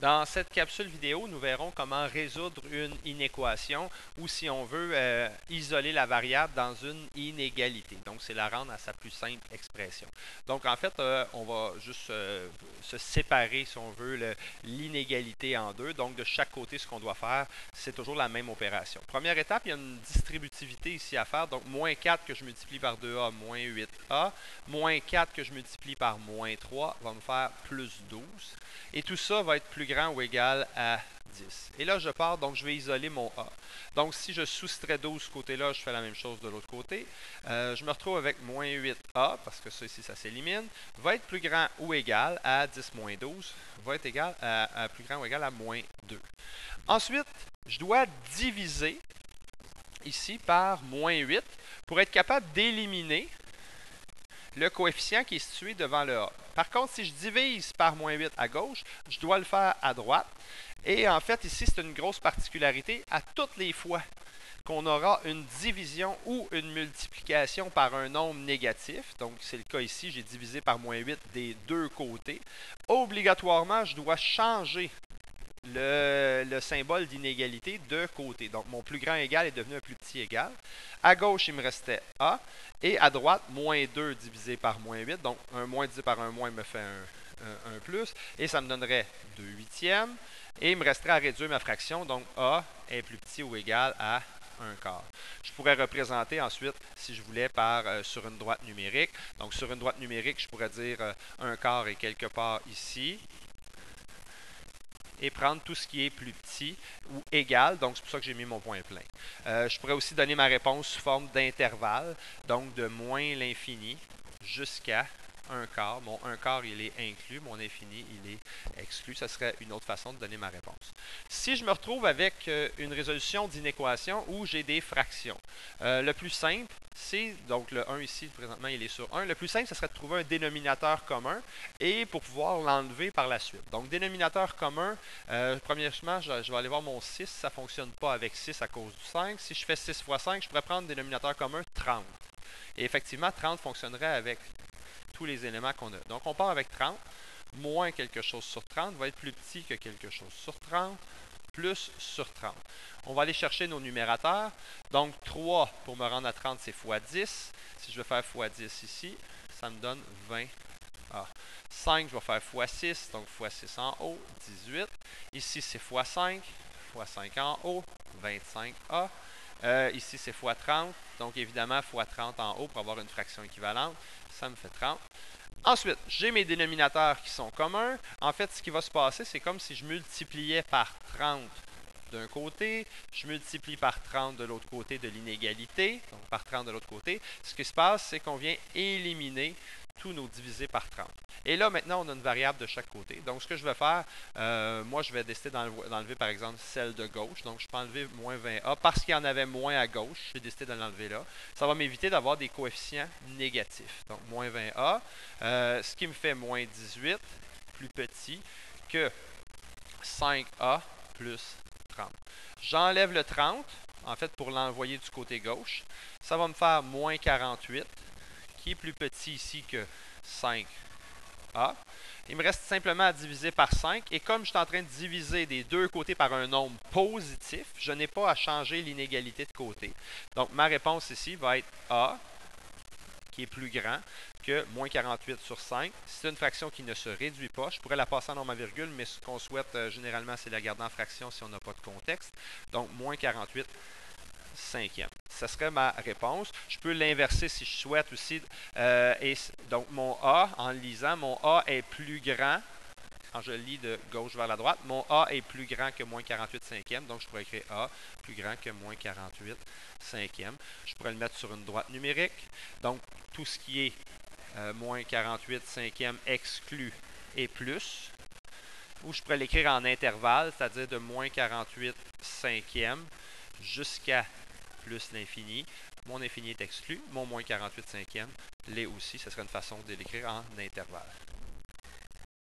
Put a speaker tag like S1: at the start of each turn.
S1: Dans cette capsule vidéo, nous verrons comment résoudre une inéquation ou si on veut isoler la variable dans une inégalité. Donc, c'est la rendre à sa plus simple expression. Donc, en fait, on va juste se séparer, si on veut, l'inégalité en deux. Donc, de chaque côté, ce qu'on doit faire, c'est toujours la même opération. Première étape, il y a une distributivité ici à faire. Donc, moins 4 que je multiplie par 2a, moins 8a. Moins 4 que je multiplie par moins 3 va me faire plus 12. Et tout ça va être plus grand ou égal à 10. Et là, je pars, donc je vais isoler mon A. Donc, si je soustrais 12 ce côté-là, je fais la même chose de l'autre côté. Je me retrouve avec moins 8A, parce que ça ici, ça s'élimine, va être plus grand ou égal à 10 moins 12, va être égal à plus grand ou égal à moins 2. Ensuite, je dois diviser ici par moins 8 pour être capable d'éliminer le coefficient qui est situé devant le A. Par contre, si je divise par moins 8 à gauche, je dois le faire à droite. Et en fait, ici, c'est une grosse particularité. À toutes les fois qu'on aura une division ou une multiplication par un nombre négatif, donc c'est le cas ici, j'ai divisé par moins 8 des deux côtés, obligatoirement, je dois changer le symbole d'inégalité de côté. Donc, mon plus grand égal est devenu un plus petit égal. À gauche, il me restait A. Et à droite, moins 2 divisé par moins 8. Donc, un moins divisé par un moins me fait un plus. Et ça me donnerait 2 huitièmes. Et il me resterait à réduire ma fraction. Donc, A est plus petit ou égal à 1 quart. Je pourrais représenter ensuite, si je voulais, sur une droite numérique. Donc, sur une droite numérique, je pourrais dire 1 quart est quelque part ici. Et prendre tout ce qui est plus petit ou égal. Donc, c'est pour ça que j'ai mis mon point plein. Je pourrais aussi donner ma réponse sous forme d'intervalle, donc de moins l'infini jusqu'à 1 quart. Mon 1 quart, il est inclus. Mon infini, il est exclu. Ça serait une autre façon de donner ma réponse. Si je me retrouve avec une résolution d'inéquation où j'ai des fractions, le plus simple, c'est, donc le 1 ici, présentement, il est sur 1. Le plus simple, ce serait de trouver un dénominateur commun et pour pouvoir l'enlever par la suite. Donc, dénominateur commun, premièrement, je vais aller voir mon 6. Ça ne fonctionne pas avec 6 à cause du 5. Si je fais 6 fois 5, je pourrais prendre dénominateur commun 30. Et effectivement, 30 fonctionnerait avec tous les éléments qu'on a. Donc, on part avec 30. Moins quelque chose sur 30 va être plus petit que quelque chose sur 30, plus sur 30. On va aller chercher nos numérateurs. Donc, 3 pour me rendre à 30, c'est fois 10. Si je veux faire fois 10 ici, ça me donne 20A. 5, je vais faire fois 6, donc fois 6 en haut, 18. Ici, c'est fois 5 en haut, 25A. Ici, c'est fois 30, donc évidemment, fois 30 en haut pour avoir une fraction équivalente. Ça me fait 30. Ensuite, j'ai mes dénominateurs qui sont communs. En fait, ce qui va se passer, c'est comme si je multipliais par 30 d'un côté, je multiplie par 30 de l'autre côté de l'inégalité, donc par 30 de l'autre côté. Ce qui se passe, c'est qu'on vient éliminer tous nos divisés par 30. Et là, maintenant, on a une variable de chaque côté. Donc, ce que je vais faire, moi, je vais décider d'enlever, par exemple, celle de gauche. Donc, je peux enlever moins 20A parce qu'il y en avait moins à gauche. J'ai décidé de l'enlever là. Ça va m'éviter d'avoir des coefficients négatifs. Donc, moins 20A, ce qui me fait moins 18, plus petit que 5A plus 30. J'enlève le 30, en fait, pour l'envoyer du côté gauche. Ça va me faire moins 48, qui est plus petit ici que 5A. Il me reste simplement à diviser par 5. Et comme je suis en train de diviser des deux côtés par un nombre positif, je n'ai pas à changer l'inégalité de côté. Donc, ma réponse ici va être A, qui est plus grand que moins 48 sur 5. C'est une fraction qui ne se réduit pas. Je pourrais la passer en nombre à virgule, mais ce qu'on souhaite généralement, c'est la garder en fraction si on n'a pas de contexte. Donc, moins 48 cinquième. Ça serait ma réponse. Je peux l'inverser si je souhaite aussi. Donc, mon A, en le lisant, mon A est plus grand. Quand je lis de gauche vers la droite, mon A est plus grand que moins 48 cinquième. Donc, je pourrais écrire A plus grand que moins 48 cinquième. Je pourrais le mettre sur une droite numérique. Donc, tout ce qui est moins 48 cinquième exclu et plus. Ou je pourrais l'écrire en intervalle, c'est-à-dire de moins 48 cinquième jusqu'à plus l'infini. Mon infini est exclu. Mon moins 48 cinquième l'est aussi. Ce serait une façon de l'écrire en intervalle.